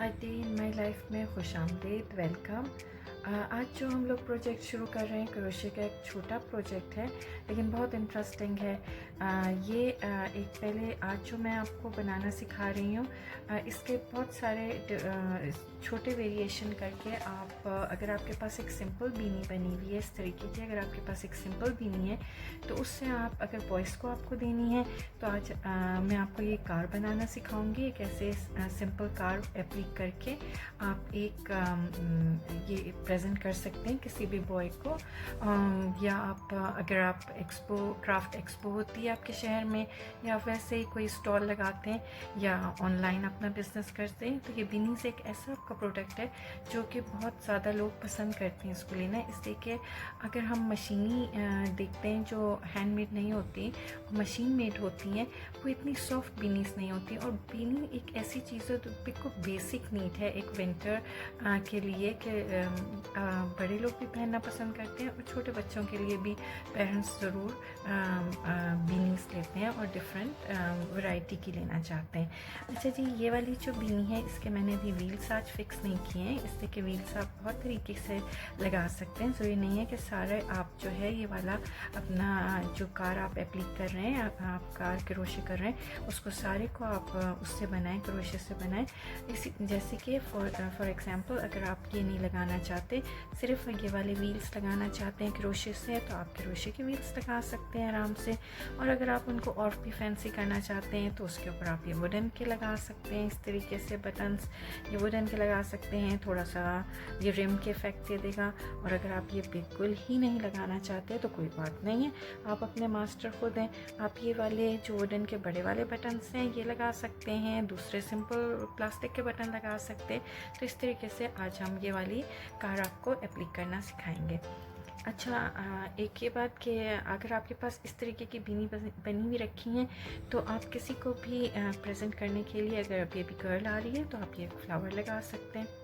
A day in my life में खुशामदीद, welcome. आज जो हम लोग प्रोजेक्ट शुरू कर रहे हैं क्रोशे का एक छोटा प्रोजेक्ट है लेकिन बहुत इंटरेस्टिंग है। ये एक पहले आज जो मैं आपको बनाना सिखा रही हूँ इसके बहुत सारे छोटे वेरिएशन करके आप अगर आपके पास एक सिंपल बीनी बनी हुई है इस तरीके की, अगर आपके पास एक सिंपल बीनी है तो उससे आप अगर बॉयज़ को आपको देनी है तो आज मैं आपको ये कार बनाना सिखाऊंगी। कैसे सिंपल कार एप्लीक करके आप एक ये प्रेजेंट कर सकते हैं किसी भी बॉय को। या आप अगर आप क्राफ्ट एक्सपो होती है आपके शहर में, या वैसे ही कोई स्टॉल लगाते हैं या ऑनलाइन अपना बिजनेस करते हैं, तो ये बिनीज़ एक ऐसा आपका प्रोडक्ट है जो कि बहुत ज़्यादा लोग पसंद करते हैं इसको लेना। इसलिए कि अगर हम मशीनी देखते हैं जो हैंडमेड नहीं होती, मशीन मेड होती हैं, वो इतनी सॉफ्ट बीनीज़ नहीं होती। और बीनी एक ऐसी चीज़ है जो बिल्कुल बेसिक नीड है एक विंटर के लिए कि बड़े लोग भी पहनना पसंद करते हैं और छोटे बच्चों के लिए भी पेरेंट्स ज़रूर बीनीज़ लेते हैं और डिफरेंट वैरायटी की लेना चाहते हैं। अच्छा जी, ये वाली जो बीनी है इसके मैंने अभी व्हील्स आज फिक्स नहीं किए हैं, इसलिए कि व्हील्स आप बहुत तरीके से लगा सकते हैं। ज़रूरी नहीं है कि सारे आप जो है ये वाला अपना जो कार आप एप्लीक कर रहे हैं, आप कार क्रोशे कर रहे हैं, उसको सारे को आप उससे बनाएं, क्रोशे से बनाएं। इसी जैसे कि फॉर एग्ज़ाम्पल अगर आप ये नहीं लगाना चाहते, सिर्फ ये वाले व्हील्स लगाना चाहते हैं क्रोशे से, तो आप क्रोशे के व्हील्स लगा सकते हैं आराम से। और अगर आप उनको और भी फैंसी करना चाहते हैं तो उसके ऊपर आप ये वुडन के लगा सकते हैं, इस तरीके से बटन्स ये वुडन के लगा सकते हैं, थोड़ा सा ये रिम के इफेक्ट दे देगा। और अगर आप ये बिल्कुल ही नहीं लगाना चाहते तो कोई बात नहीं है, आप अपने मास्टर को दें, आप ये वाले जो वुडन के बड़े वाले बटन्स हैं ये लगा सकते हैं, दूसरे सिंपल प्लास्टिक के बटन लगा सकते हैं। तो इस तरीके से आज हम ये वाली कार आपको एप्लीक करना सिखाएंगे। अच्छा, एक ये बात कि अगर आपके पास इस तरीके की बीनी बनी हुई रखी हैं तो आप किसी को भी प्रेजेंट करने के लिए, अगर बेबी गर्ल आ रही है तो आप ये फ्लावर लगा सकते हैं।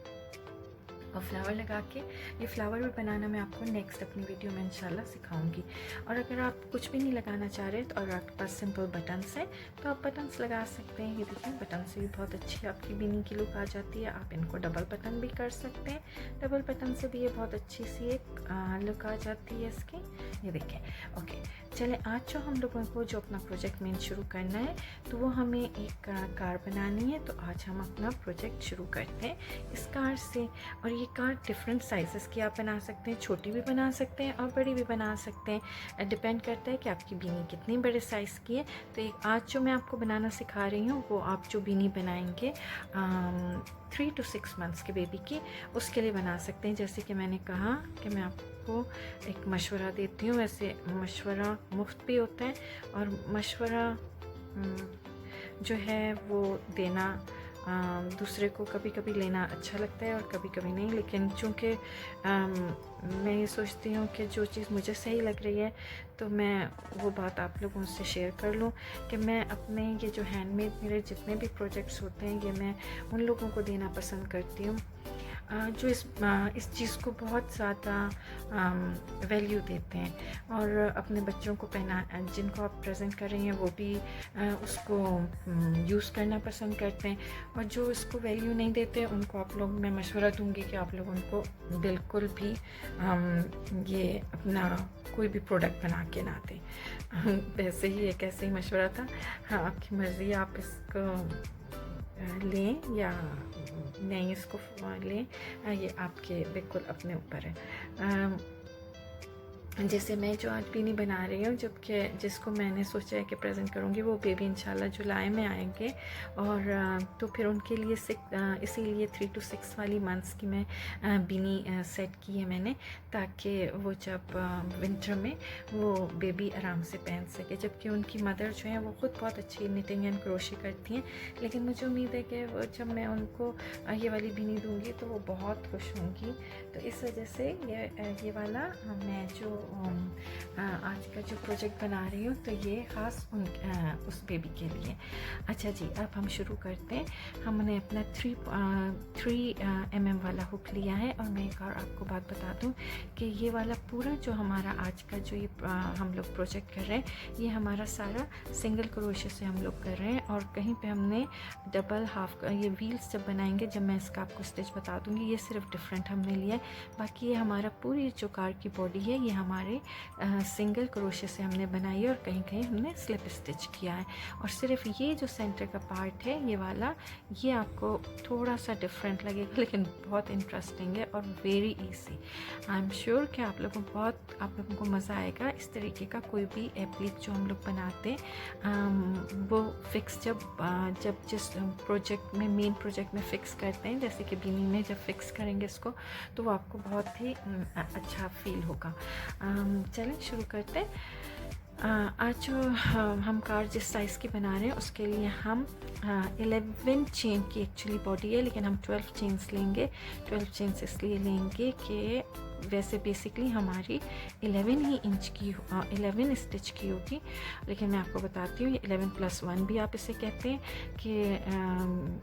और फ्लावर लगा के ये फ्लावर भी बनाना मैं आपको नेक्स्ट अपनी वीडियो में इंशाल्लाह सिखाऊंगी। और अगर आप कुछ भी नहीं लगाना चाह रहे तो और आपके पास सिंपल बटन्स हैं तो आप बटन्स लगा सकते हैं। ये देखिए, बटन से भी बहुत अच्छी आपकी बीनी की लुक आ जाती है। आप इनको डबल बटन भी कर सकते हैं, डबल बटन से भी ये बहुत अच्छी सी एक लुक आ जाती है इसकी। ये देखें। ओके, चलें, आज जो हम लोगों को जो अपना प्रोजेक्ट मेन शुरू करना है तो वो हमें एक कार बनानी है। तो आज हम अपना प्रोजेक्ट शुरू करते हैं इस कार से। और ये कार डिफरेंट साइज़ेस की आप बना सकते हैं, छोटी भी बना सकते हैं और बड़ी भी बना सकते हैं। डिपेंड करता है कि आपकी बीनी कितनी बड़े साइज़ की है। तो एक आज जो मैं आपको बनाना सिखा रही हूँ वो आप जो बीनी बनाएंगे 3 to 6 मंथ्स के बेबी की, उसके लिए बना सकते हैं। जैसे कि मैंने कहा कि मैं आपको एक मशवरा देती हूँ, वैसे मशवरा मुफ्त भी होता है और मशवरा जो है वो देना दूसरे को कभी कभी लेना अच्छा लगता है और कभी कभी नहीं। लेकिन चूँकि मैं ये सोचती हूँ कि जो चीज़ मुझे सही लग रही है तो मैं वो बात आप लोगों से शेयर कर लूँ कि मैं अपने ये जो हैंडमेड मेरे जितने भी प्रोजेक्ट्स होते हैं ये मैं उन लोगों को देना पसंद करती हूँ जो इस चीज़ को बहुत ज़्यादा वैल्यू देते हैं और अपने बच्चों को पहना, जिनको आप प्रेजेंट कर रही हैं वो भी उसको यूज़ करना पसंद करते हैं। और जो इसको वैल्यू नहीं देते उनको आप लोग, मैं मशवरा दूंगी कि आप लोग उनको बिल्कुल भी ये अपना कोई भी प्रोडक्ट बना के ना दें। वैसे ही एक ऐसे ही मशवरा था। हाँ, आपकी मर्ज़ी, आप इसको लें या नहीं इसको लें, ये आपके बिल्कुल अपने ऊपर है। जैसे मैं जो आज बीनी बना रही हूँ, जबकि जिसको मैंने सोचा है कि प्रेजेंट करूँगी वो बेबी इंशाल्लाह जुलाई में आएंगे। और तो फिर उनके लिए इसीलिए 3 to 6 वाली मंथ्स की मैं बीनी सेट की है मैंने, ताकि वो जब विंटर में वो बेबी आराम से पहन सके। जबकि उनकी मदर जो है वो खुद बहुत अच्छी निटिंग एंड क्रोशे करती हैं, लेकिन मुझे उम्मीद है कि वो जब मैं उनको ये वाली बीनी दूँगी तो वो बहुत खुश होंगी। तो इस वजह से ये वाला मैं जो आज का जो प्रोजेक्ट बना रही हूँ तो ये ख़ास उस बेबी के लिए। अच्छा जी, अब हम शुरू करते हैं। हमने अपना 3 mm वाला हुक लिया है। और मैं एक और आपको बात बता दूँ कि ये वाला पूरा जो हमारा आज का जो ये हम लोग प्रोजेक्ट कर रहे हैं, ये हमारा सारा सिंगल क्रोशे से हम लोग कर रहे हैं। और कहीं पे हमने डबल हाफ ये व्हील्स जब बनाएंगे, जब मैं इसका आपको स्टिच बता दूँगी, ये सिर्फ डिफरेंट हमने लिया है। बाकी ये हमारा पूरी जो कार की बॉडी है ये हमारे सिंगल क्रोशे से हमने बनाई है और कहीं कहीं हमने स्लिप स्टिच किया है। और सिर्फ ये जो सेंटर का पार्ट है ये वाला, ये आपको थोड़ा सा डिफरेंट लगेगा लेकिन बहुत इंटरेस्टिंग है और very easy. I am sure कि आप लोगों को मज़ा आएगा। इस तरीके का कोई भी एप्लिक जो हम लोग बनाते हैं वो फिक्स जब जिस प्रोजेक्ट में मेन प्रोजेक्ट में फ़िक्स करते हैं, जैसे कि बीनी में जब फिक्स करेंगे इसको, तो वो आपको बहुत ही अच्छा फील होगा। चलें शुरू करते हैं। आज जो हम कार जिस साइज़ की बना रहे हैं उसके लिए हम 11 चेन की एक्चुअली बॉडी है, लेकिन हम 12 चेन्स लेंगे। 12 चेन्स इसलिए लेंगे कि वैसे बेसिकली हमारी 11 ही इंच की 11 स्टिच की होगी, लेकिन मैं आपको बताती हूँ ये 11+1 भी आप इसे कहते हैं कि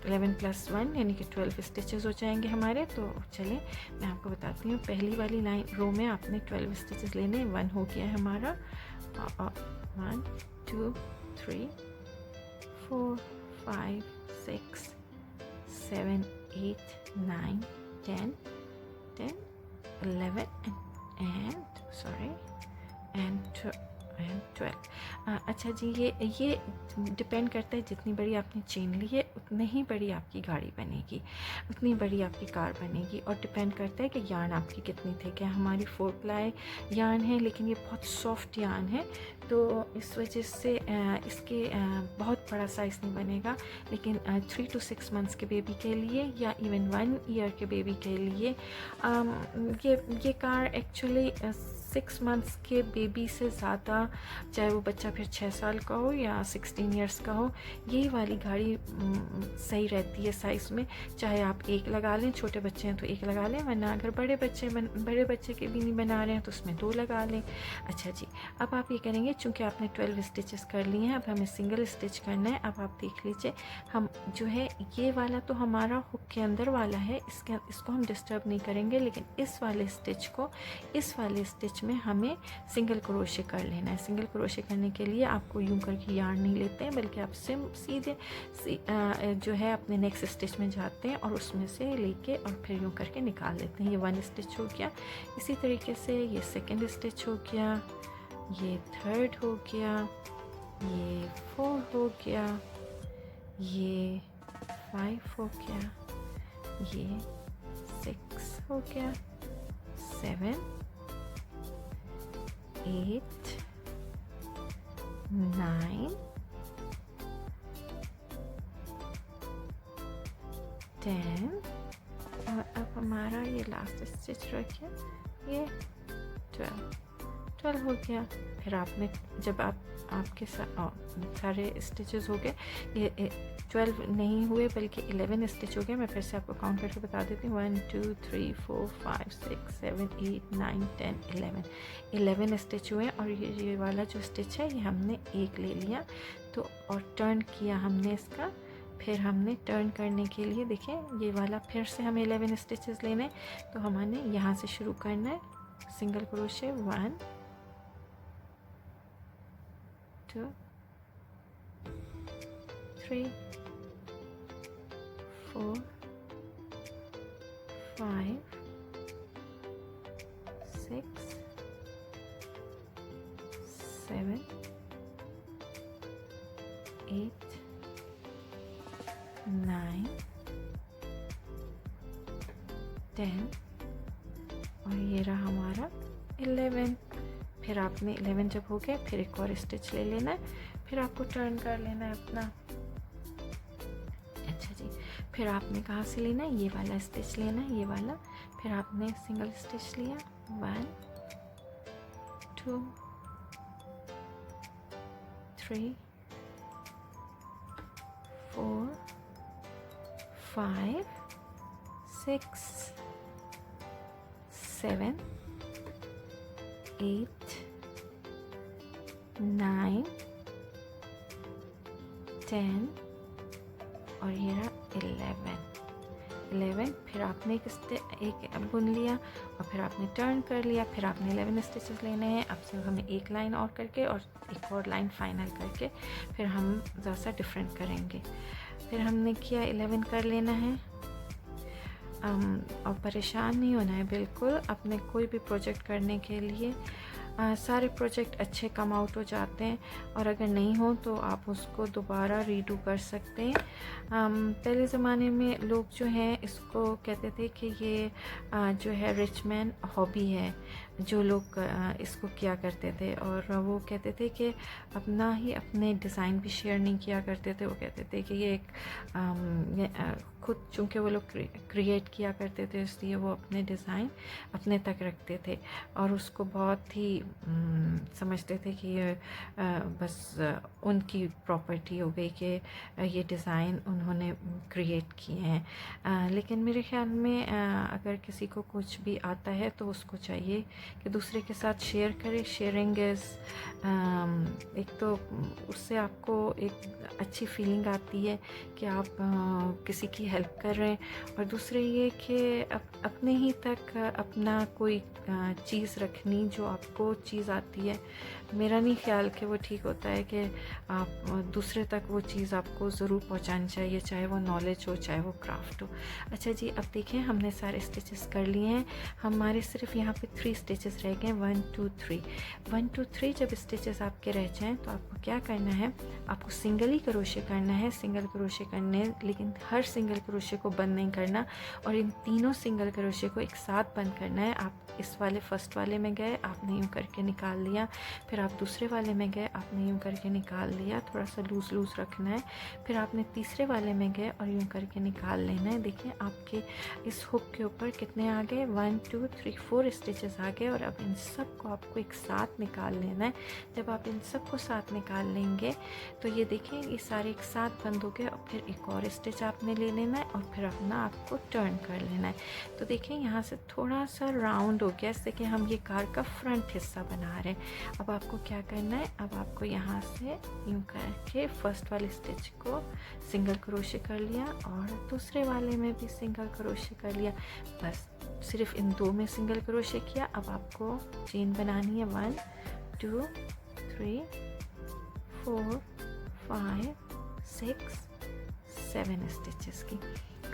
11+1 यानी कि 12 स्टिचेस हो जाएंगे हमारे। तो चलें मैं आपको बताती हूँ। पहली वाली लाइन रो में आपने 12 स्टिचेस लेने। 1 हो गया है हमारा। 1 2 3 4 5 6 7 8 9 10 11 and 12। अच्छा जी, ये डिपेंड करता है जितनी बड़ी आपने चेन ली है उतनी ही बड़ी आपकी गाड़ी बनेगी, उतनी बड़ी आपकी कार बनेगी। और डिपेंड करता है कि यार्न आपकी कितनी थिक है। हमारी 4 प्लाई यार्न है, लेकिन ये बहुत सॉफ्ट यार्न है, तो इस वजह से इसके बहुत बड़ा साइज़ नहीं बनेगा। लेकिन 3 to 6 मंथ्स के बेबी के लिए या इवन 1 ईयर के बेबी के लिए ये कार एक्चुअली 6 मंथ्स के बेबी से ज़्यादा, चाहे वो बच्चा फिर 6 साल का हो या 16 ईयर्स का हो, यही वाली गाड़ी सही रहती है साइज़ में। चाहे आप एक लगा लें, छोटे बच्चे हैं तो एक लगा लें, वरना अगर बड़े बच्चे के भी नहीं बना रहे हैं तो उसमें 2 लगा लें। अच्छा जी, अब आप ये करेंगे, चूँकि आपने 12 स्टिचेस कर लिए हैं, अब हमें सिंगल स्टिच करना है। अब आप देख लीजिए, हम जो है ये वाला तो हमारा हुक के अंदर वाला है, इसको हम डिस्टर्ब नहीं करेंगे, लेकिन इस वाले स्टिच में हमें सिंगल क्रोशे कर लेना है। सिंगल क्रोशे करने के लिए आपको यूं करके यार्न नहीं लेते हैं, बल्कि आप सीधे जो है अपने नेक्स्ट स्टिच में जाते हैं और उसमें से लेके और फिर यूं करके निकाल लेते हैं। ये 1 स्टिच हो गया। इसी तरीके से ये 2nd स्टिच हो गया, ये 3rd हो गया, ये 4 हो गया, ये 5 हो गया, ये 6 हो गया, 7 8 9 10 और अब हमारा ये लास्ट स्टिच रह गया, ये 12 हो गया। फिर आपने जब आपके सारे स्टिचेस हो गए, ये 12 नहीं हुए बल्कि 11 स्टिच हो गए। मैं फिर से आपको काउंट करके बता देती हूँ। 1 2 3 4 5 6 7 8 9 10 11 स्टिच हुए। और ये वाला जो स्टिच है ये हमने एक ले लिया, तो और टर्न किया हमने इसका। फिर हमने टर्न करने के लिए देखें, ये वाला फिर से हमें 11 स्टिचेस लेने, तो हमने यहाँ से शुरू करना है। सिंगल क्रोशे 1 2 3 4 5 6 7 8 9 10 और ये रहा हमारा 11। फिर आपने 11 जब हो गया, फिर एक और स्टिच ले लेना है, फिर आपको टर्न कर लेना है अपना। अच्छा जी, फिर आपने कहाँ से लेना है, ये वाला स्टिच लेना है, ये वाला। फिर आपने सिंगल स्टिच लिया, 1 2 3 4 5 6 7 8 9 10 और ये रहा 11। फिर आपने एक बुन लिया और फिर आपने टर्न कर लिया, फिर आपने 11 स्टिचेस लेने हैं। अब सिर्फ हमें एक लाइन और करके और एक और लाइन फाइनल करके फिर हम ज़रा सा डिफरेंट करेंगे। फिर हमने किया 11 कर लेना है। और परेशान नहीं होना है बिल्कुल अपने कोई भी प्रोजेक्ट करने के लिए। सारे प्रोजेक्ट अच्छे कम आउट हो जाते हैं और अगर नहीं हो तो आप उसको दोबारा रीडू कर सकते हैं। पहले ज़माने में लोग जो हैं इसको कहते थे कि ये जो है रिच मैन हॉबी है, जो लोग इसको किया करते थे। और वो कहते थे कि अपने डिज़ाइन भी शेयर नहीं किया करते थे। वो कहते थे कि ये एक खुद चूँकि वो लोग क्रिएट किया करते थे इसलिए वो अपने डिज़ाइन अपने तक रखते थे और उसको बहुत ही समझते थे कि ये बस उनकी प्रॉपर्टी हो गई कि ये डिज़ाइन उन्होंने क्रिएट किए हैं। लेकिन मेरे ख़्याल में अगर किसी को कुछ भी आता है तो उसको चाहिए कि दूसरे के साथ शेयर करे। शेयरिंग इज़ एक तो उससे आपको एक अच्छी फीलिंग आती है कि आप किसी की हेल्प कर रहे हैं, और दूसरे ये कि अपने ही तक अपना कोई चीज़ रखनी जो आपको चीज़ आती है। मेरा नहीं ख्याल कि वो ठीक होता है कि आप दूसरे तक वो चीज़ आपको ज़रूर पहुंचानी चाहिए, चाहे वो नॉलेज हो चाहे वो क्राफ्ट हो। अच्छा जी, अब देखें हमने सारे स्टिचेस कर लिए हैं। हमारे सिर्फ यहाँ पे 3 स्टिचेस रह गए, 1 2 3। 1 2 3 जब स्टिचेस आपके रह जाएँ तो आपको क्या करना है, आपको सिंगल ही क्रोशे करना है। सिंगल क्रोशे करने, लेकिन हर सिंगल क्रोशे को बंद नहीं करना और इन तीनों सिंगल क्रोशे को एक साथ बंद करना है। आप इस वाले फर्स्ट वाले में गए, आपने यूँ करके निकाल लिया, फिर आप दूसरे वाले में गए, आपने यूँ करके निकाल लिया, थोड़ा सा लूज़ लूज़ रखना है। फिर आपने तीसरे वाले में गए और यूँ करके निकाल लेना है। देखिए आपके इस हुक के ऊपर कितने आ गए, 1 2 3 4 स्टिचेस आ गए। और अब इन सब को आपको एक साथ निकाल लेना है। जब आप इन सब को साथ निकाल लेंगे तो ये देखें ये सारे एक साथ बंद हो गए, और फिर एक और स्टिच आपने ले लेना है और फिर अपना आपको टर्न कर लेना है। तो देखें यहाँ से थोड़ा सा राउंड हो गया, जैसे कि हम ये कार का फ्रंट हिस्सा बना रहे हैं। अब आपको क्या करना है, अब आपको यहाँ से यूँ करके फर्स्ट वाले स्टिच को सिंगल क्रोशे कर लिया और दूसरे वाले में भी सिंगल क्रोशे कर लिया। बस सिर्फ इन 2 में सिंगल क्रोशे किया। अब आपको चेन बनानी है 1 2 3 4 5 6 7 स्टिचेस की।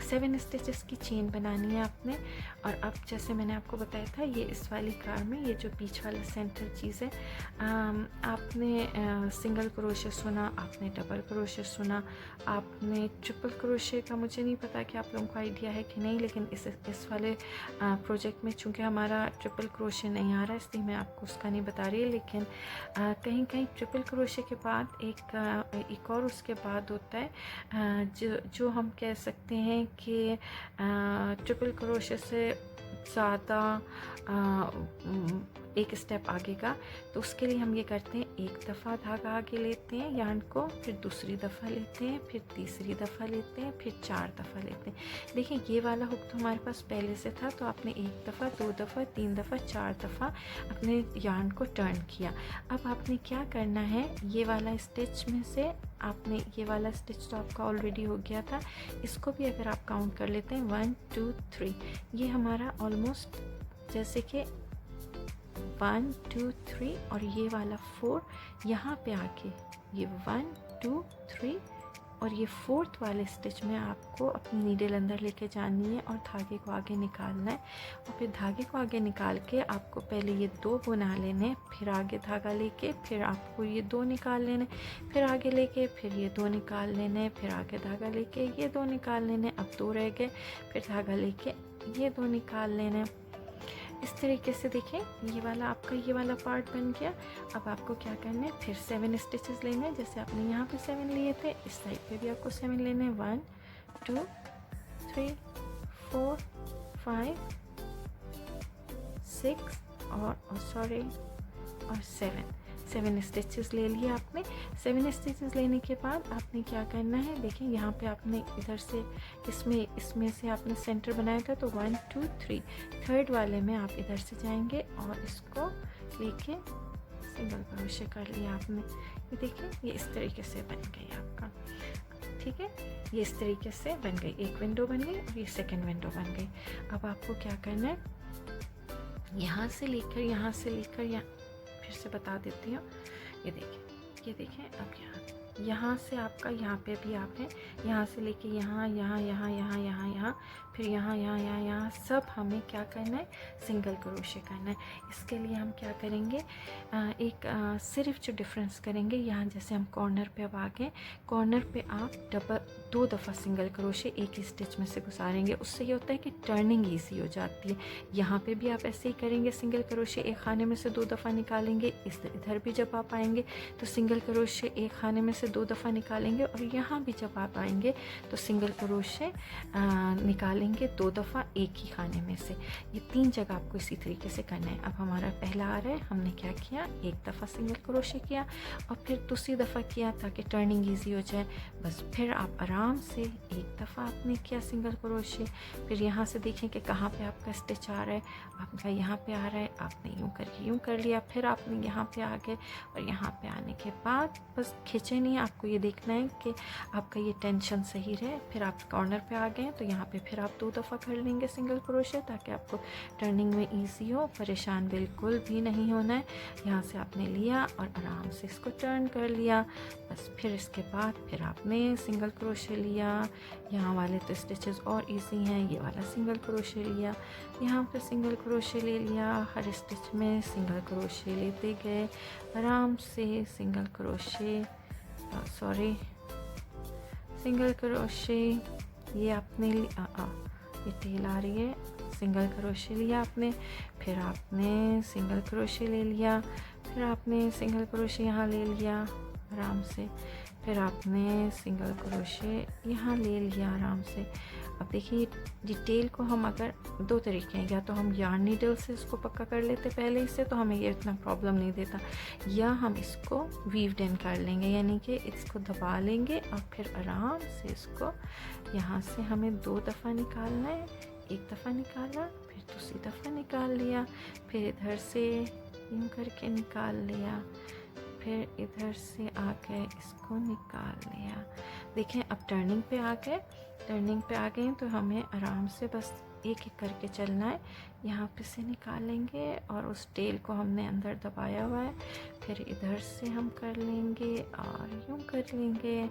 7 स्टिचेस की चेन बनानी है आपने। और अब जैसे मैंने आपको बताया था, ये इस वाली कार में ये जो बीच वाला सेंटर चीज़ है, आपने सिंगल क्रोशे सुना, आपने डबल क्रोशे सुना, आपने ट्रिपल क्रोशे का मुझे नहीं पता कि आप लोगों को आइडिया है कि नहीं, लेकिन इस वाले प्रोजेक्ट में चूँकि हमारा ट्रिपल क्रोशे नहीं आ रहा इसलिए मैं आपको उसका नहीं बता रही। लेकिन कहीं कहीं ट्रिपल क्रोशे के बाद एक और उसके बाद होता है जो हम कह सकते हैं कि ट्रिपल क्रोशे से ज़्यादा एक स्टेप आगे का। तो उसके लिए हम ये करते हैं, एक दफ़ा धागा आगे लेते हैं यार्न को, फिर दूसरी दफ़ा लेते हैं, फिर तीसरी दफ़ा लेते हैं, फिर 4 दफ़ा लेते हैं। देखिए ये वाला हुक तो हमारे पास पहले से था, तो आपने 1 दफ़ा 2 दफ़ा 3 दफ़ा 4 दफ़ा अपने यार्न को टर्न किया। अब आपने क्या करना है, ये वाला स्टिच में से आपने ये वाला स्टिच तो आपका ऑलरेडी हो गया था, इसको भी अगर आप काउंट कर लेते हैं 1 2 3, ये हमारा ऑलमोस्ट जैसे कि 1 2 3 और ये वाला 4 यहाँ पे आके ये 1 2 3 और ये 4th वाले स्टिच में आपको अपनी नीडल अंदर लेके जानी है और धागे को आगे निकालना है। और फिर धागे को आगे निकाल के आपको पहले ये 2 बुना लेने, फिर आगे धागा लेके फिर आपको ये 2 निकाल लेने, फिर आगे लेके फिर ये 2 निकाल लेने, फिर आगे धागा लेके ये 2 निकाल लेने, अब 2 रह गए, फिर धागा लेके ये 2 निकाल लेने। इस तरीके से देखें ये वाला आपका ये वाला पार्ट बन गया। अब आपको क्या करना है, फिर 7 स्टिचेस लेने हैं, जैसे आपने यहाँ पे 7 लिए थे, इस साइड पे भी आपको 7 लेने हैं। 1 2 3 4 5 6 और 7 स्टिचेस ले लिए आपने। 7 स्टिचेस लेने के बाद आपने क्या करना है, देखें यहाँ पे आपने इधर से इसमें से आपने सेंटर बनाया था, तो 1 2 3 थर्ड वाले में आप इधर से जाएंगे और इसको लेके सिंगल क्रोशे कर लिया आपने। ये देखिए ये इस तरीके से बन गई आपका, ठीक है, ये इस तरीके से बन गई, एक विंडो बन गई और ये सेकंड विंडो बन गई। अब आपको क्या करना है, यहाँ से लेकर यहाँ फिर से बता देती हूँ। ये देखिए अब यहाँ से आपका यहाँ पे भी आप हैं, यहाँ से लेके यहाँ फिर यहाँ सब हमें क्या करना है, सिंगल क्रोशे करना है। इसके लिए हम क्या करेंगे, सिर्फ जो डिफरेंस करेंगे, यहाँ जैसे हम कॉर्नर पे अब आ गए, कॉर्नर पे आप 2 दफ़ा सिंगल क्रोशे एक ही स्टिच में से घुसारेंगे। उससे ये होता है कि टर्निंग ईजी हो जाती है। यहाँ पे भी आप ऐसे ही करेंगे, सिंगल क्रोशे एक खाने में से 2 दफ़ा निकालेंगे। इधर भी जब आप आएंगे तो सिंगल क्रोशे एक खाने में से 2 दफ़ा निकालेंगे, और यहाँ भी जब आप आएंगे तो सिंगल क्रोशे निकालेंगे 2 दफ़ा एक ही खाने में से। ये 3 जगह आपको इसी तरीके से करना है। अब हमारा पहला आ रहा है, हमने क्या किया, एक दफ़ा सिंगल क्रोशे किया और फिर दूसरी दफ़ा किया ताकि टर्निंग ईजी हो जाए। बस फिर आप आराम से एक दफ़ा आपने किया सिंगल क्रोशे, फिर यहाँ से देखें कि कहाँ पे आपका स्टिच आ रहा है, आपका यहाँ पे आ रहा है, आपने यूँ करके यूँ कर लिया, फिर आपने यहाँ पे आ गए, और यहाँ पे आने के बाद बस खींचे नहीं, आपको ये देखना है कि आपका ये टेंशन सही रहे। फिर आप कॉर्नर पे आ गए तो यहाँ पे फिर आप 2 दफ़ा कर लेंगे सिंगल क्रोशे ताकि आपको टर्निंग में इजी हो, परेशान बिल्कुल भी नहीं होना है। यहाँ से आपने लिया और आराम से इसको टर्न कर लिया। बस फिर इसके बाद फिर आपने सिंगल क्रोशे लिया। यहाँ वाले तो स्टिचेस और इजी हैं, ये वाला सिंगल क्रोशे लिया, यहाँ पे सिंगल क्रोशे ले लिया, हर स्टिच में सिंगल क्रोशे लेते गए आराम से। सिंगल क्रोशे सिंगल क्रोशे ये आपने ये टेल आ रही है, सिंगल क्रोशे लिया आपने, फिर आपने सिंगल क्रोशे ले लिया, फिर आपने सिंगल क्रोशे यहाँ ले लिया आराम से, फिर आपने सिंगल क्रोशे यहाँ ले लिया आराम से। अब देखिए डिटेल को हम अगर 2 तरीके हैं, या तो हम यार्न नीडल से इसको पक्का कर लेते पहले इससे, तो हमें ये इतना प्रॉब्लम नहीं देता, या हम इसको वीव्ड इन कर लेंगे, यानी कि इसको दबा लेंगे और फिर आराम से इसको यहाँ से हमें 2 दफ़ा निकालना है। एक दफ़ा निकाला, फिर दूसरी दफ़ा निकाल लिया, फिर इधर से यूँ करके निकाल लिया, फिर इधर से आके इसको निकाल लिया। देखें अब टर्निंग पे आ गए तो हमें आराम से बस एक एक करके चलना है। यहाँ पे से निकालेंगे और उस टेल को हमने अंदर दबाया हुआ है, फिर इधर से हम कर लेंगे और यूँ कर लेंगे,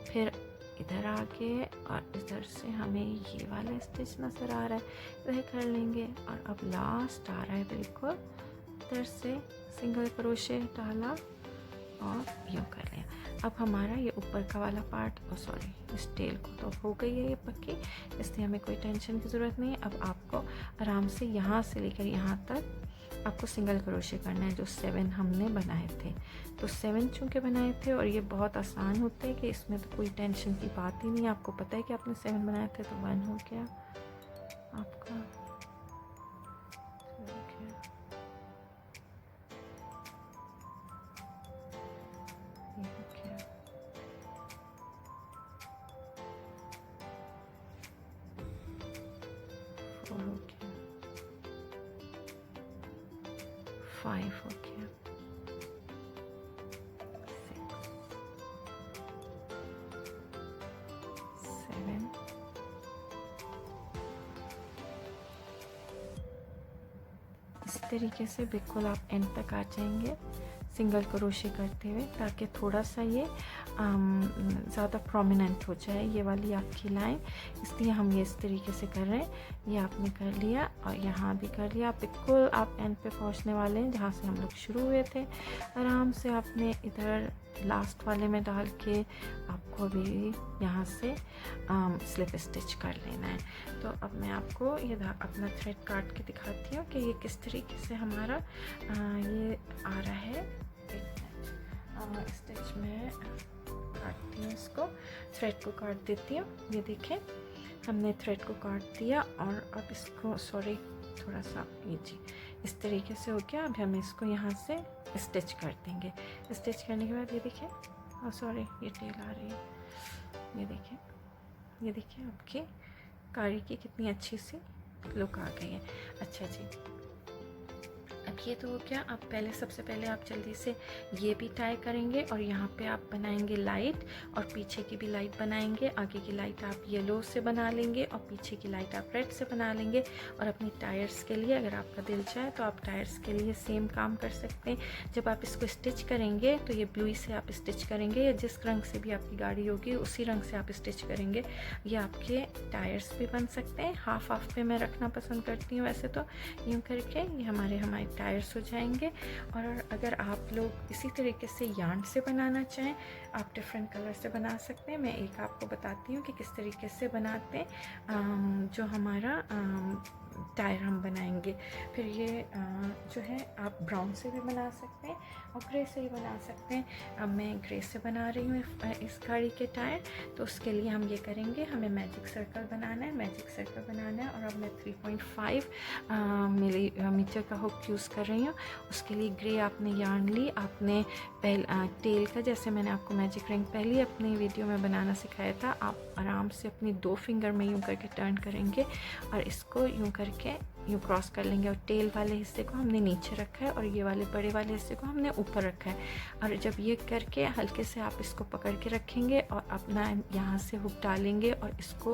फिर इधर आके और इधर से हमें ये वाला स्टिच नज़र आ रहा है, इधर कर लेंगे, और अब लास्ट आ रहा है बिल्कुल, इधर से सिंगल क्रोशे डाला और यूँ कर लिया। अब हमारा ये ऊपर का वाला पार्ट इस टेल को तो हो गई है ये पक्की, इसलिए हमें कोई टेंशन की ज़रूरत नहीं है। अब आपको आराम से यहाँ से लेकर यहाँ तक आपको सिंगल क्रोशे करना है, जो 7 हमने बनाए थे। तो 7 चूँकि बनाए थे और ये बहुत आसान होते हैं कि इसमें तो कोई टेंशन की बात ही नहीं है। आपको पता है कि आपने 7 बनाए थे, तो 1 हो गया आपका, हो गया 5 हो गया 6 7 इस तरीके से बिल्कुल आप एंड तक आ जाएंगे सिंगल क्रोशे करते हुए, ताकि थोड़ा सा ये ज़्यादा प्रोमिनेंट हो जाए ये वाली आपकी लाइन, इसलिए हम ये इस तरीके से कर रहे हैं। ये आपने कर लिया और यहाँ भी कर लिया, बिल्कुल आप एंड पे पहुँचने वाले हैं जहाँ से हम लोग शुरू हुए थे। आराम से आपने इधर लास्ट वाले में डाल के आपको अभी यहाँ से स्लिप स्टिच कर लेना है। तो अब मैं आपको ये अपना थ्रेड काट के दिखाती हूँ कि ये किस तरीके से हमारा ये आ रहा है। स्टिच में काटती हूँ, इसको थ्रेड को काट देती हूँ। ये देखें हमने थ्रेड को काट दिया और अब इसको थोड़ा सा ये जी इस तरीके से हो गया। अब हम इसको यहाँ से स्टिच कर देंगे। स्टिच करने के बाद ये देखें ये टेल आ रही है, ये देखें आपकी कारी की कितनी अच्छी सी लुक आ गई है। अच्छा जी, अब ये तो हो गया। अब सबसे पहले आप जल्दी से ये भी टाई करेंगे और यहाँ पे आप बनाएंगे लाइट और पीछे की भी लाइट बनाएंगे। आगे की लाइट आप येलो से बना लेंगे और पीछे की लाइट आप रेड से बना लेंगे। और अपनी टायर्स के लिए अगर आपका दिल चाहे तो आप टायर्स के लिए सेम काम कर सकते हैं। जब आप इसको स्टिच करेंगे तो ये ब्लू से आप स्टिच करेंगे या जिस रंग से भी आपकी गाड़ी होगी उसी रंग से आप स्टिच करेंगे। ये आपके टायर्स भी बन सकते हैं। हाफ हाफ पे मैं रखना पसंद करती हूँ वैसे तो। यूँ करके ये हमारे टायर्स हो जाएंगे। और अगर आप लोग इसी तरीके से यार्न से बनाना चाहें आप डिफरेंट कलर से बना सकते हैं। मैं एक आपको बताती हूँ कि किस तरीके से बनाते हैं। जो हमारा टायर हम बनाएंगे, फिर ये जो है आप ब्राउन से भी बना सकते हैं और ग्रे से भी बना सकते हैं। अब मैं ग्रे से बना रही हूँ इस गाड़ी के टायर, तो उसके लिए हम ये करेंगे, हमें मैजिक सर्कल बनाना है। मैजिक सर्कल बनाना है और अब मैं 3.5 मिलीमीटर का हुक यूज़ कर रही हूँ। उसके लिए ग्रे आपने यार्न ली, आपने टेल का, जैसे मैंने आपको मैजिक रिंग पहले अपनी वीडियो में बनाना सिखाया था, आप आराम से अपनी 2 फिंगर में यूँ करके टर्न करेंगे और इसको यूँ करके यूँ क्रॉस कर लेंगे। और टेल वाले हिस्से को हमने नीचे रखा है और ये वाले बड़े वाले हिस्से को हमने ऊपर रखा है। और जब ये करके हल्के से आप इसको पकड़ के रखेंगे और अपना यहाँ से हुक डालेंगे और इसको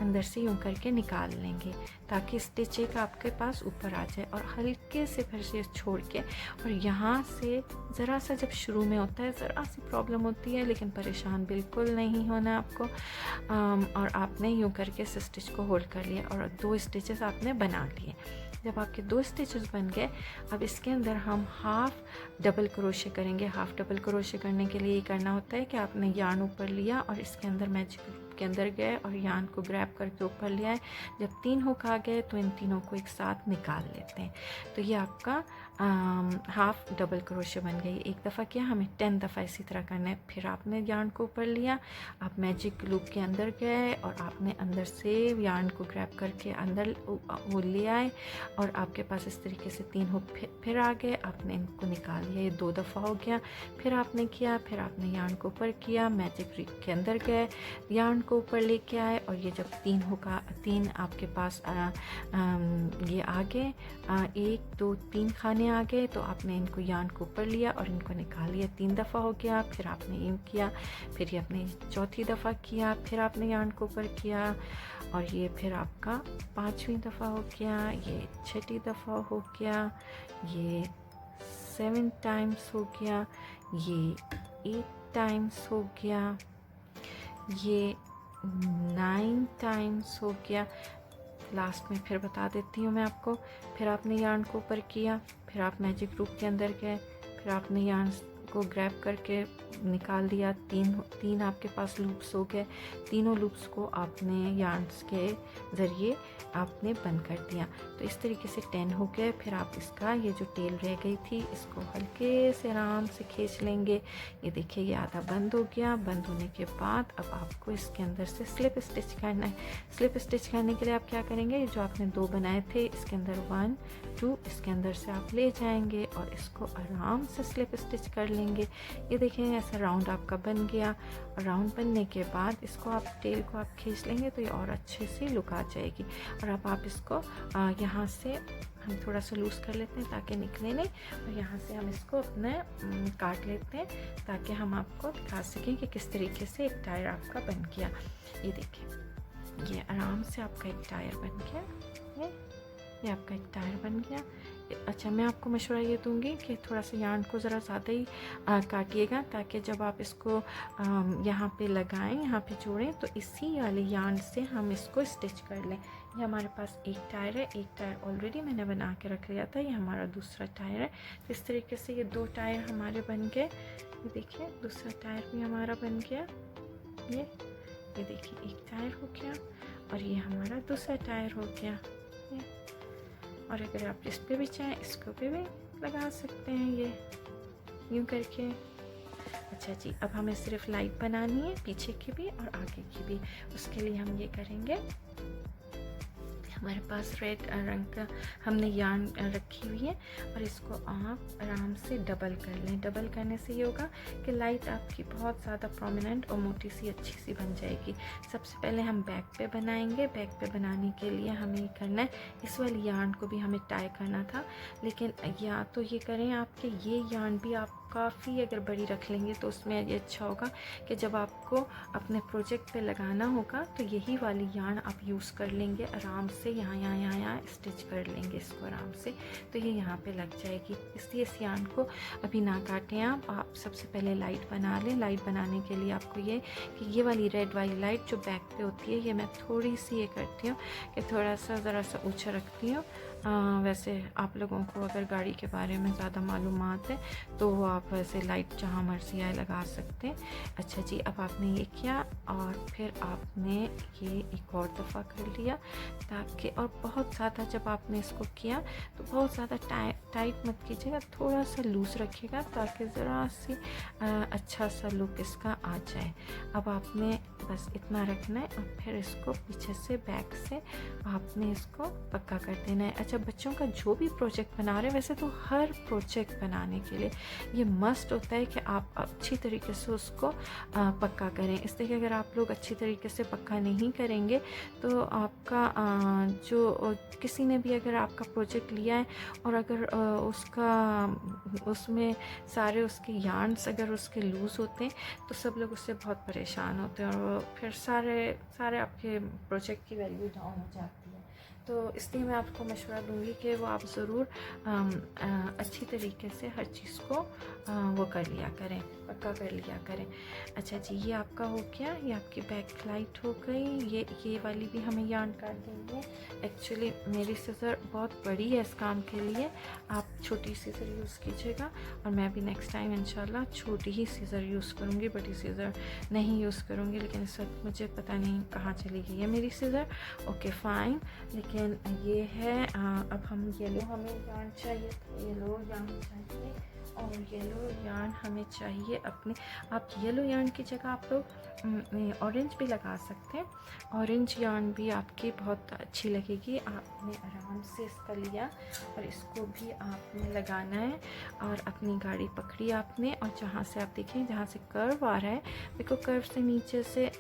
अंदर से यूँ करके निकाल लेंगे ताकि स्टिच एक आपके पास ऊपर आ जाए। और हल्के से फिर से छोड़ के और यहाँ से ज़रा सा, जब शुरू में होता है ज़रा सी प्रॉब्लम होती है, लेकिन परेशान बिल्कुल नहीं होना आपको। और आपने यूँ करके इस स्टिच को होल्ड कर लिया और 2 स्टिचेस आपने बना लिए। जब आपके 2 स्टिचेस बन गए, अब इसके अंदर हम हाफ डबल क्रोशे करेंगे। हाफ डबल क्रोशे करने के लिए ये करना होता है कि आपने यार्न ऊपर लिया और इसके अंदर मैजिक के अंदर गए और यार्न को ग्रैब करके ऊपर लिया है। जब 3 हुक आ गए तो इन तीनों को एक साथ निकाल लेते हैं। तो ये आपका हाफ डबल क्रोशे बन गई। एक दफ़ा किया, हमें 10 दफ़ा इसी तरह करना है। फिर आपने यार्न को ऊपर लिया, आप मैजिक लूप के अंदर गए और आपने अंदर से यार्न को ग्रैब करके अंदर वो ले आए और आपके पास इस तरीके से 3 हुक फिर आ गए, आपने इनको निकाल लिया। ये 2 दफ़ा हो गया। फिर आपने किया, फिर आपने यार्न को ऊपर किया, मैजिक रिग के अंदर गए, यार्न को ऊपर लेके आए और ये जब 3 आपके पास ये आ गए, 1 2 3 खाने आ गए, तो आपने इनको यार्न को ऊपर लिया और इनको निकाल लिया। 3 दफ़ा हो गया। फिर आपने यूँ किया, फिर ये आपने 4थी दफ़ा किया, फिर आपने यार्न को ऊपर किया और ये फिर आपका 5वीं दफ़ा हो गया, ये 6ठी दफ़ा हो गया, ये 7 टाइम्स हो गया, ये 8 टाइम्स हो गया, ये 9 टाइम्स हो गया। लास्ट में फिर बता देती हूँ मैं आपको। फिर आपने यार्न को ऊपर किया, फिर आप मैजिक लूप के अंदर गए, फिर आपने यार्न को ग्रैब करके निकाल दिया। 3 आपके पास लूप्स हो गए। तीनों लूप्स को आपने यार्न्स के ज़रिए आपने बंद कर दिया। तो इस तरीके से 10 हो गए। फिर आप इसका ये जो टेल रह गई थी इसको हल्के से आराम से खींच लेंगे। ये देखिए ये आधा बंद हो गया। बंद होने के बाद अब आपको इसके अंदर से स्लिप स्टिच करना है। स्लिप स्टिच करने के लिए आप क्या करेंगे, ये जो आपने 2 बनाए थे इसके अंदर 1 2 इसके अंदर से आप ले जाएंगे और इसको आराम से स्लिप स्टिच कर लेंगे। ये देखिए ऐसा राउंड आपका बन गया। और राउंड बनने के बाद इसको आप टेल को आप खींच लेंगे तो ये और अच्छे से लुक आ जाएगी। और अब आप इसको यहाँ से हम थोड़ा सा लूज़ कर लेते हैं ताकि निकले नहीं, और यहाँ से हम इसको अपने काट लेते हैं ताकि हम आपको दिखा सकें कि किस तरीके से एक टायर आपका बन गया। ये देखिए ये आराम से आपका एक टायर बन गया। ये आपका एक टायर बन गया। अच्छा, मैं आपको मशवरा ये दूंगी कि थोड़ा सा यार्न को ज़रा ज़्यादा ही काटिएगा ताकि जब आप इसको यहाँ पे लगाएं, यहाँ पे जोड़ें, तो इसी वाले यार्न से हम इसको स्टिच कर लें। ये हमारे पास एक टायर है। एक टायर ऑलरेडी मैंने बना के रख लिया था, ये हमारा दूसरा टायर है। तो इस तरीके से ये 2 टायर हमारे बन गए। ये देखिए दूसरा टायर भी हमारा बन गया। ये देखिए एक टायर हो गया और ये हमारा दूसरा टायर हो गया। और अगर आप इस पे भी चाहें इसको पे भी लगा सकते हैं ये यूँ करके। अच्छा जी, अब हमें सिर्फ लाइट बनानी है, पीछे की भी और आगे की भी। उसके लिए हम ये करेंगे, हमारे पास रेड रंग का हमने यार्न रखी हुई है और इसको आप आराम से डबल कर लें। डबल करने से ये होगा कि लाइट आपकी बहुत ज़्यादा प्रोमिनेंट और मोटी सी अच्छी सी बन जाएगी। सबसे पहले हम बैक पे बनाएंगे। बैक पे बनाने के लिए हमें ये करना है, इस वाली यार्न को भी हमें टाई करना था, लेकिन या तो ये करें आपके ये यार्न भी आप काफ़ी अगर बड़ी रख लेंगे तो उसमें ये अच्छा होगा कि जब आपको अपने प्रोजेक्ट पे लगाना होगा तो यही वाली यार्न आप यूज़ कर लेंगे आराम से, यहाँ स्टिच कर लेंगे इसको आराम से, तो ये यहाँ पे लग जाएगी। इसलिए इस यार्न को अभी ना काटें आप सबसे पहले लाइट बना लें। लाइट बनाने के लिए आपको ये कि ये वाली रेड वाली लाइट जो बैक पे होती है, ये मैं थोड़ी सी ये करती हूँ कि थोड़ा सा ज़रा सा ऊँचा रखती हूँ। वैसे आप लोगों को अगर गाड़ी के बारे में ज़्यादा मालूमात है तो आप वैसे लाइट जहाँ मर्जी आए लगा सकते हैं। अच्छा जी, अब आपने ये किया और फिर आपने ये एक और दफ़ा कर लिया ताकि, और बहुत ज़्यादा जब आपने इसको किया तो बहुत ज़्यादा टाइट मत कीजिएगा, थोड़ा सा लूज़ रखिएगा ताकि ज़रा सी अच्छा सा लुक इसका आ जाए। अब आपने बस इतना रखना है और फिर इसको पीछे से बैक से आपने इसको पक्का कर देना है। अच्छा, बच्चों का जो भी प्रोजेक्ट बना रहे हैं, वैसे तो हर प्रोजेक्ट बनाने के लिए ये मस्ट होता है कि आप अच्छी तरीके से उसको पक्का करें। इसलिए कि अगर आप लोग अच्छी तरीके से पक्का नहीं करेंगे तो आपका जो किसी ने भी अगर आपका प्रोजेक्ट लिया है और अगर उसमें सारे उसके यार्न्स अगर उसके लूज़ होते हैं तो सब लोग उससे बहुत परेशान होते हैं और फिर सारे आपके प्रोजेक्ट की वैल्यू डाउन हो जाती है। तो इसलिए मैं आपको मशवरा दूंगी कि वो आप ज़रूर अच्छी तरीके से हर चीज़ को वो कर लिया करें, पक्का कर लिया करें। अच्छा जी, ये आपका हो गया, ये आपकी बैक लाइट हो गई। ये वाली भी हमें यार्न काट देंगे। एक्चुअली मेरी सीज़र बहुत बड़ी है इस काम के लिए, आप छोटी सीज़र यूज़ कीजिएगा और मैं भी नेक्स्ट टाइम इंशाल्लाह छोटी ही सीज़र यूज़ करूँगी, बड़ी सीज़र नहीं यूज़ करूँगी। लेकिन इस वक्त मुझे पता नहीं कहाँ चली गई है मेरी सीज़र। ओके फ़ाइन, लेकिन ये है अब हम येलो हमें यार्न चाहिए, येलो यार्न चाहिए और येलो यार्न हमें चाहिए अपने। आप येलो यार्न की जगह आप लोग ऑरेंज भी लगा सकते हैं। ऑरेंज यार्न भी आपकी बहुत अच्छी लगेगी। आपने आराम से इसका लिया और इसको भी आपने लगाना है और अपनी गाड़ी पकड़ी आपने, और जहाँ से आप देखें जहाँ से कर्व आ रहा है, देखो कर्व से नीचे से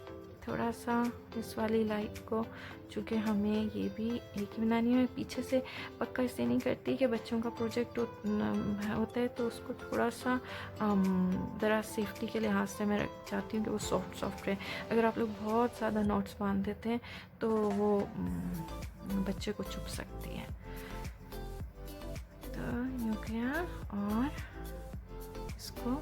थोड़ा सा इस वाली लाइट को, चूँकि हमें ये भी एक ही बनानी है, पीछे से पक्का इसलिए नहीं करती कि बच्चों का प्रोजेक्ट होता है तो उसको थोड़ा सा ज़रा सेफ्टी के लिहाज से मैं रख चाहती हूँ कि वो सॉफ्ट रहे। अगर आप लोग बहुत ज़्यादा नॉट्स बांध देते हैं तो वो बच्चे को चुभ सकती है। तो यूँ किया और इसको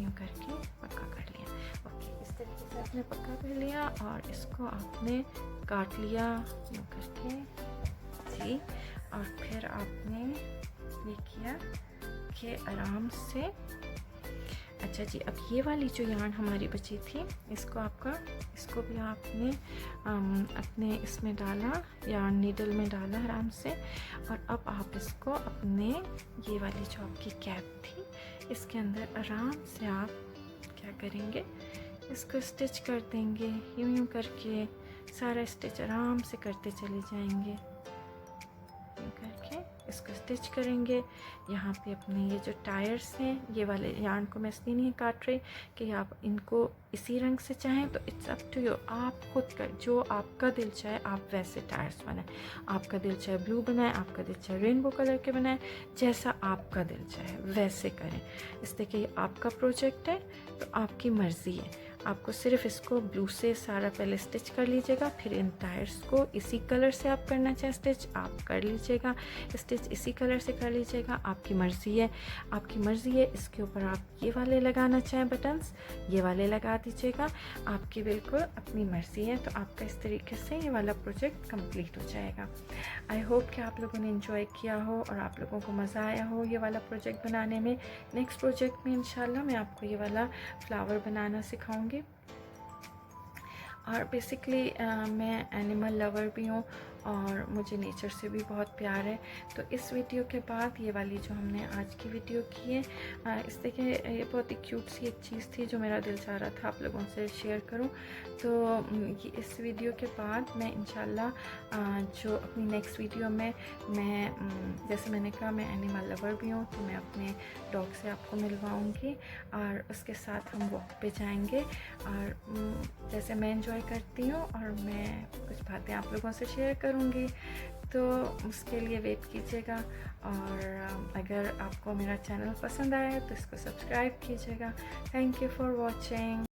यूँ करके पक्का कर लिया। ओके, इस तरीके से आपने पक्का कर लिया और इसको आपने काट लिया यूँ करके जी। और फिर आपने ये किया कि आराम से, अच्छा जी, अब ये वाली जो यार्न हमारी बची थी इसको भी आपने अपने इसमें डाला, यार्न नीडल में डाला आराम से। और अब आप इसको अपने ये वाली जो आपकी कैप थी इसके अंदर आराम से आप क्या करेंगे, इसको स्टिच कर देंगे। यूं करके सारा स्टिच आराम से करते चले जाएंगे, यूं करके इसको स्टिच करेंगे। यहाँ पे अपने ये जो टायर्स हैं, ये वाले यार्न को मैं इसलिए नहीं काट रही कि आप इनको इसी रंग से चाहें तो इट्स अप टू यू, आप खुद का जो आपका दिल चाहे आप वैसे टायर्स बनाएं। आपका दिल चाहे ब्लू बनाएं, आपका दिल चाहे रेनबो कलर के बनाएं, जैसा आपका दिल चाहे वैसे करें। इसलिए कि आपका प्रोजेक्ट है तो आपकी मर्ज़ी है। आपको सिर्फ इसको ब्लू से सारा पहले स्टिच कर लीजिएगा, फिर इन टायर्स को इसी कलर से आप करना चाहें स्टिच आप कर लीजिएगा, स्टिच इसी कलर से कर लीजिएगा, आपकी मर्ज़ी है, आपकी मर्ज़ी है। इसके ऊपर आप ये वाले लगाना चाहें बटन्स, ये वाले लगा दीजिएगा, आपकी बिल्कुल अपनी मर्ज़ी है। तो आपका इस तरीके से ये वाला प्रोजेक्ट कंप्लीट हो जाएगा। आई होप कि आप लोगों ने एंजॉय किया हो और आप लोगों को मज़ा आया हो ये वाला प्रोजेक्ट बनाने में। नेक्स्ट प्रोजेक्ट में इंशाल्लाह मैं आपको ये वाला फ्लावर बनाना सिखाऊंगी। और बेसिकली मैं एनिमल लवर भी हूँ और मुझे नेचर से भी बहुत प्यार है। तो इस वीडियो के बाद ये वाली जो हमने आज की वीडियो की है, इस देखिए ये बहुत ही क्यूट सी एक चीज़ थी जो मेरा दिल चाह रहा था आप लोगों से शेयर करूं। तो ये इस वीडियो के बाद मैं इंशाल्लाह जो अपनी नेक्स्ट वीडियो में मैं जैसे मैंने कहा मैं एनिमल लवर भी हूँ, तो मैं अपने डॉग से आपको मिलवाऊँगी और उसके साथ हम वॉक पे जाएंगे और जैसे मैं एंजॉय करती हूँ और मैं कुछ बातें आप लोगों से शेयर करूँगी। तो उसके लिए वेट कीजिएगा और अगर आपको मेरा चैनल पसंद आया तो इसको सब्सक्राइब कीजिएगा। Thank you for watching.